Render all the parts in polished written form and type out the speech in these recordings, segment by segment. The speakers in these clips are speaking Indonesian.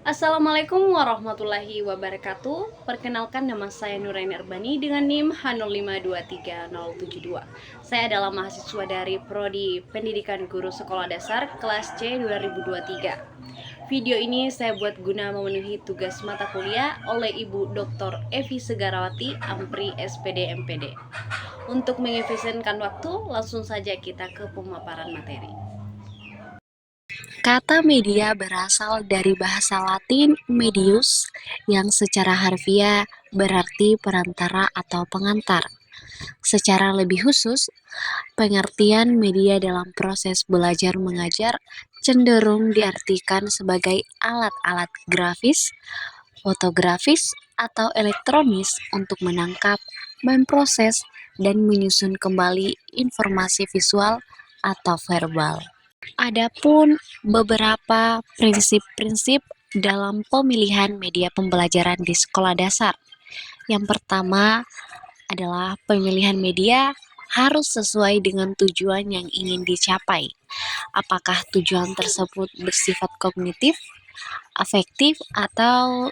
Assalamualaikum warahmatullahi wabarakatuh. Perkenalkan, nama saya Nuraini Arbani dengan NIM H0523072. Saya adalah mahasiswa dari Prodi Pendidikan Guru Sekolah Dasar kelas C 2023. Video ini saya buat guna memenuhi tugas mata kuliah oleh Ibu Dr. Evi Segarawati, Ampri SPD MPD. Untuk mengefisienkan waktu, langsung saja kita ke pemaparan materi. Kata media berasal dari bahasa Latin medius yang secara harfiah berarti perantara atau pengantar. Secara lebih khusus, pengertian media dalam proses belajar mengajar cenderung diartikan sebagai alat-alat grafis, fotografis, atau elektronis untuk menangkap, memproses, dan menyusun kembali informasi visual atau verbal. Adapun beberapa prinsip-prinsip dalam pemilihan media pembelajaran di sekolah dasar. Yang pertama adalah pemilihan media harus sesuai dengan tujuan yang ingin dicapai. Apakah tujuan tersebut bersifat kognitif, afektif, atau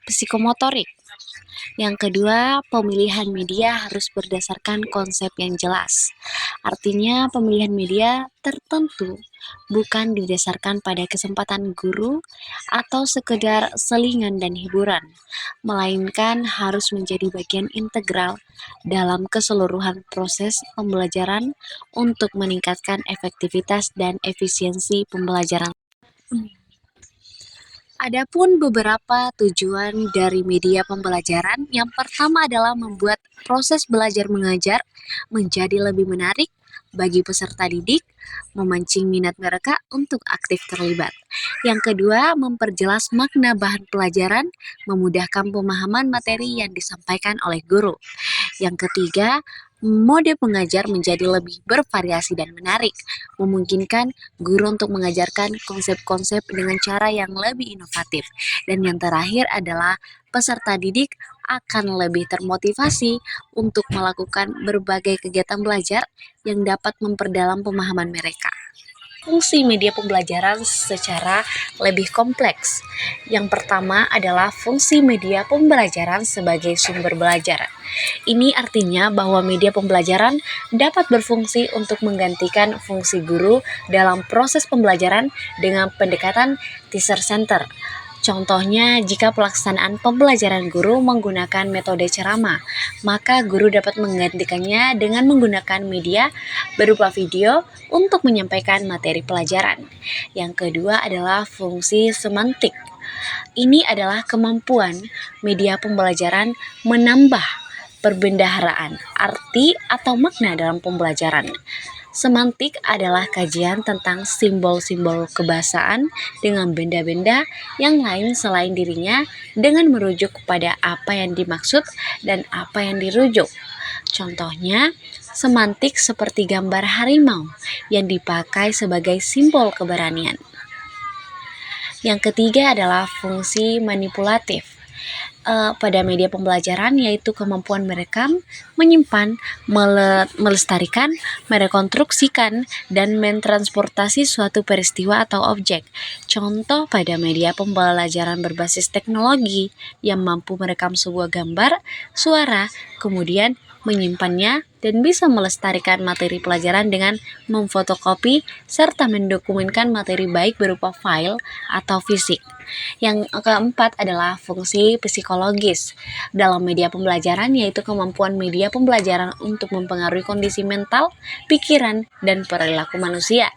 psikomotorik? Yang kedua, pemilihan media harus berdasarkan konsep yang jelas. Artinya, pemilihan media tertentu bukan didasarkan pada kesempatan guru atau sekedar selingan dan hiburan, melainkan harus menjadi bagian integral dalam keseluruhan proses pembelajaran untuk meningkatkan efektivitas dan efisiensi pembelajaran. Adapun beberapa tujuan dari media pembelajaran, yang pertama adalah membuat proses belajar mengajar menjadi lebih menarik bagi peserta didik, memancing minat mereka untuk aktif terlibat. Yang kedua, memperjelas makna bahan pelajaran, memudahkan pemahaman materi yang disampaikan oleh guru. Yang ketiga, mode pengajar menjadi lebih bervariasi dan menarik, memungkinkan guru untuk mengajarkan konsep-konsep dengan cara yang lebih inovatif. Dan yang terakhir adalah peserta didik akan lebih termotivasi untuk melakukan berbagai kegiatan belajar yang dapat memperdalam pemahaman mereka. Fungsi media pembelajaran secara lebih kompleks. Yang pertama adalah fungsi media pembelajaran sebagai sumber belajar. Ini artinya bahwa media pembelajaran dapat berfungsi untuk menggantikan fungsi guru dalam proses pembelajaran dengan pendekatan teacher center. Contohnya, jika pelaksanaan pembelajaran guru menggunakan metode ceramah, maka guru dapat menggantikannya dengan menggunakan media berupa video untuk menyampaikan materi pelajaran. Yang kedua adalah fungsi semantik. Ini adalah kemampuan media pembelajaran menambah perbendaharaan, arti atau makna dalam pembelajaran. Semantik adalah kajian tentang simbol-simbol kebahasaan dengan benda-benda yang lain selain dirinya dengan merujuk kepada apa yang dimaksud dan apa yang dirujuk. Contohnya, semantik seperti gambar harimau yang dipakai sebagai simbol keberanian. Yang ketiga adalah fungsi manipulatif pada media pembelajaran, yaitu kemampuan merekam, menyimpan, melestarikan, merekonstruksikan, dan mentransportasi suatu peristiwa atau objek. Contoh pada media pembelajaran berbasis teknologi yang mampu merekam sebuah gambar, suara, kemudian menyimpannya dan bisa melestarikan materi pelajaran dengan memfotokopi serta mendokumenkan materi baik berupa file atau fisik. Yang keempat adalah fungsi psikologis dalam media pembelajaran, yaitu kemampuan media pembelajaran untuk mempengaruhi kondisi mental, pikiran, dan perilaku manusia.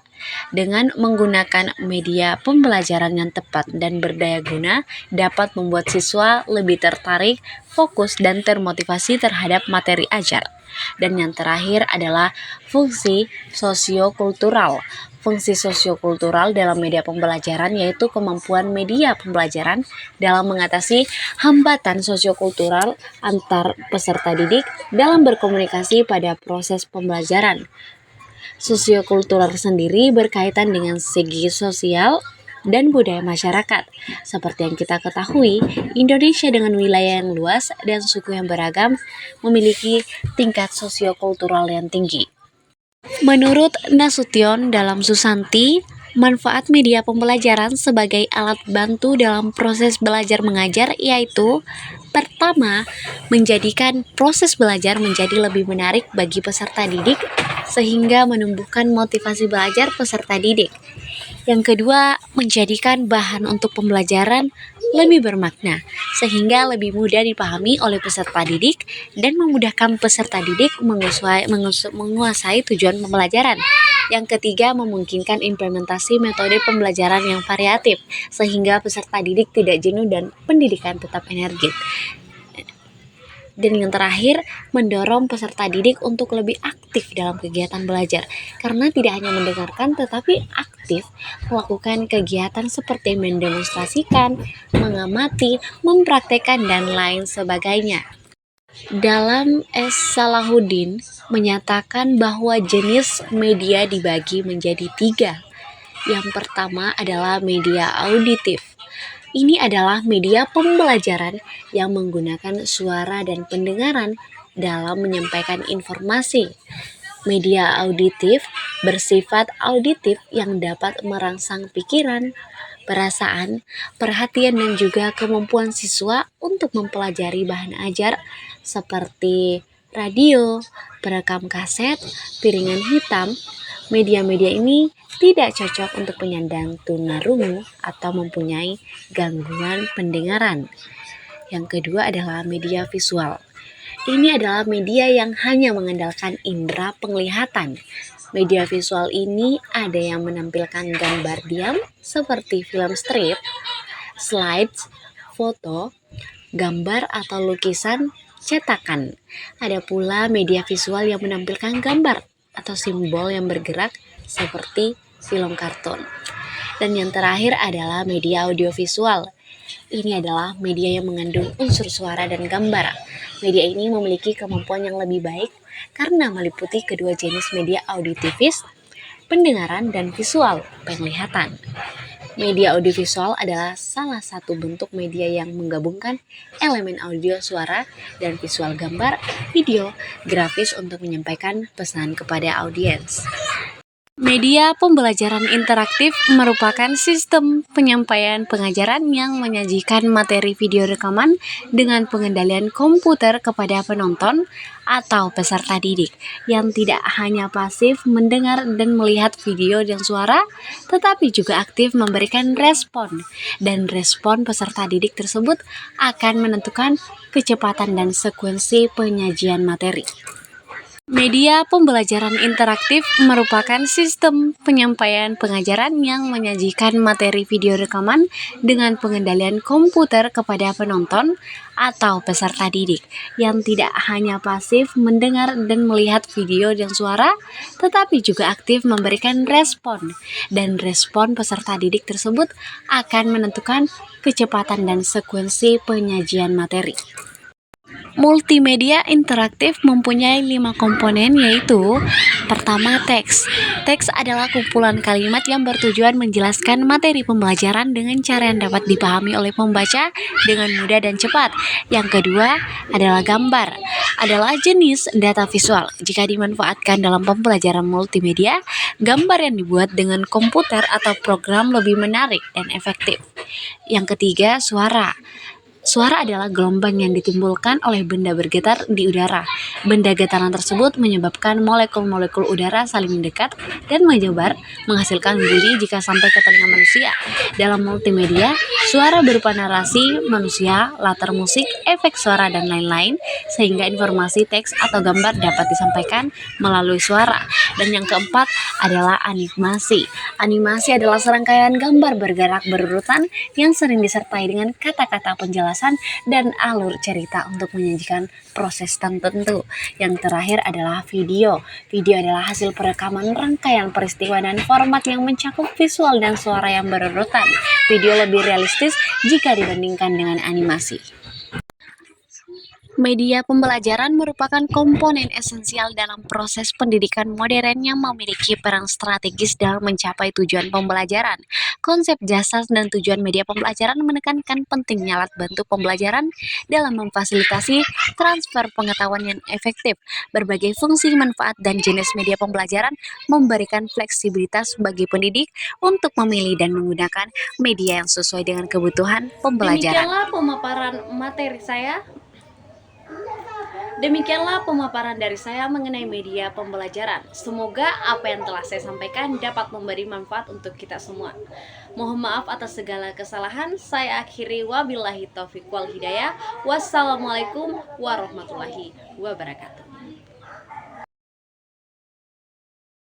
Dengan menggunakan media pembelajaran yang tepat dan berdaya guna, dapat membuat siswa lebih tertarik, fokus, dan termotivasi terhadap materi ajar. Dan yang terakhir adalah fungsi sosiokultural. Fungsi sosiokultural dalam media pembelajaran yaitu kemampuan media pembelajaran dalam mengatasi hambatan sosiokultural antar peserta didik dalam berkomunikasi pada proses pembelajaran. Sosiokultural sendiri berkaitan dengan segi sosial dan budaya masyarakat. Seperti yang kita ketahui, Indonesia dengan wilayah yang luas dan suku yang beragam memiliki tingkat sosiokultural yang tinggi. Menurut Nasution dalam Susanti, Manfaat media pembelajaran sebagai alat bantu dalam proses belajar mengajar yaitu: pertama, menjadikan proses belajar menjadi lebih menarik bagi peserta didik sehingga menumbuhkan motivasi belajar peserta didik. Yang kedua, menjadikan bahan untuk pembelajaran lebih bermakna sehingga lebih mudah dipahami oleh peserta didik dan memudahkan peserta didik menguasai tujuan pembelajaran. Yang ketiga, memungkinkan implementasi metode pembelajaran yang variatif sehingga peserta didik tidak jenuh dan pendidikan tetap energik. Dan yang terakhir, mendorong peserta didik untuk lebih aktif dalam kegiatan belajar, karena tidak hanya mendengarkan tetapi aktif melakukan kegiatan seperti mendemonstrasikan, mengamati, mempraktekkan, dan lain sebagainya. Dalam S. Salahuddin menyatakan bahwa jenis media dibagi menjadi 3. Yang pertama adalah media auditif. Ini adalah media pembelajaran yang menggunakan suara dan pendengaran dalam menyampaikan informasi. Media auditif bersifat auditif yang dapat merangsang pikiran, perasaan, perhatian, dan juga kemampuan siswa untuk mempelajari bahan ajar seperti radio, perekam kaset, piringan hitam. Media-media ini tidak cocok untuk penyandang tunarungu atau mempunyai gangguan pendengaran. Yang kedua adalah media visual. Ini adalah media yang hanya mengandalkan indera penglihatan. Media visual ini ada yang menampilkan gambar diam seperti film strip, slides, foto, gambar atau lukisan cetakan. Ada pula media visual yang menampilkan gambar atau simbol yang bergerak seperti film kartun. Dan yang terakhir adalah media audiovisual. Ini adalah media yang mengandung unsur suara dan gambar. Media ini memiliki kemampuan yang lebih baik karena meliputi kedua jenis media auditifis, pendengaran, dan visual, penglihatan. Media audiovisual adalah salah satu bentuk media yang menggabungkan elemen audio, suara, dan visual gambar, video, grafis untuk menyampaikan pesan kepada audiens. Media pembelajaran interaktif merupakan sistem penyampaian pengajaran yang menyajikan materi video rekaman dengan pengendalian komputer kepada penonton atau peserta didik yang tidak hanya pasif mendengar dan melihat video dan suara, tetapi juga aktif memberikan respon, dan respon peserta didik tersebut akan menentukan kecepatan dan sekuensi penyajian materi. Media pembelajaran interaktif merupakan sistem penyampaian pengajaran yang menyajikan materi video rekaman dengan pengendalian komputer kepada penonton atau peserta didik yang tidak hanya pasif mendengar dan melihat video dan suara, tetapi juga aktif memberikan respon, dan respon peserta didik tersebut akan menentukan kecepatan dan sekuensi penyajian materi. Multimedia interaktif mempunyai 5 komponen, yaitu: pertama, teks. Teks adalah kumpulan kalimat yang bertujuan menjelaskan materi pembelajaran dengan cara yang dapat dipahami oleh pembaca dengan mudah dan cepat. Yang kedua adalah gambar, adalah jenis data visual. Jika dimanfaatkan dalam pembelajaran multimedia, gambar yang dibuat dengan komputer atau program lebih menarik dan efektif. Yang ketiga, suara. Suara adalah gelombang yang ditimbulkan oleh benda bergetar di udara. Benda getaran tersebut menyebabkan molekul-molekul udara saling mendekat dan menyebar, menghasilkan bunyi jika sampai ke telinga manusia. Dalam multimedia, suara berupa narasi manusia, latar musik, efek suara, dan lain-lain, sehingga informasi teks atau gambar dapat disampaikan melalui suara. Dan yang keempat adalah animasi. Animasi adalah serangkaian gambar bergerak berurutan yang sering disertai dengan kata-kata penjelasan dan alur cerita untuk menyajikan proses tertentu. Yang terakhir adalah video. Video adalah hasil perekaman rangkaian peristiwa dan format yang mencakup visual dan suara yang berurutan. Video lebih realistis jika dibandingkan dengan animasi. Media pembelajaran merupakan komponen esensial dalam proses pendidikan modern yang memiliki peran strategis dalam mencapai tujuan pembelajaran. Konsep jasa dan tujuan media pembelajaran menekankan pentingnya alat bantu pembelajaran dalam memfasilitasi transfer pengetahuan yang efektif. Berbagai fungsi, manfaat, dan jenis media pembelajaran memberikan fleksibilitas bagi pendidik untuk memilih dan menggunakan media yang sesuai dengan kebutuhan pembelajaran. Demikianlah pemaparan dari saya mengenai media pembelajaran. Semoga apa yang telah saya sampaikan dapat memberi manfaat untuk kita semua. Mohon maaf atas segala kesalahan. Saya akhiri, wabillahi taufiq wal hidayah. Wassalamualaikum warahmatullahi wabarakatuh.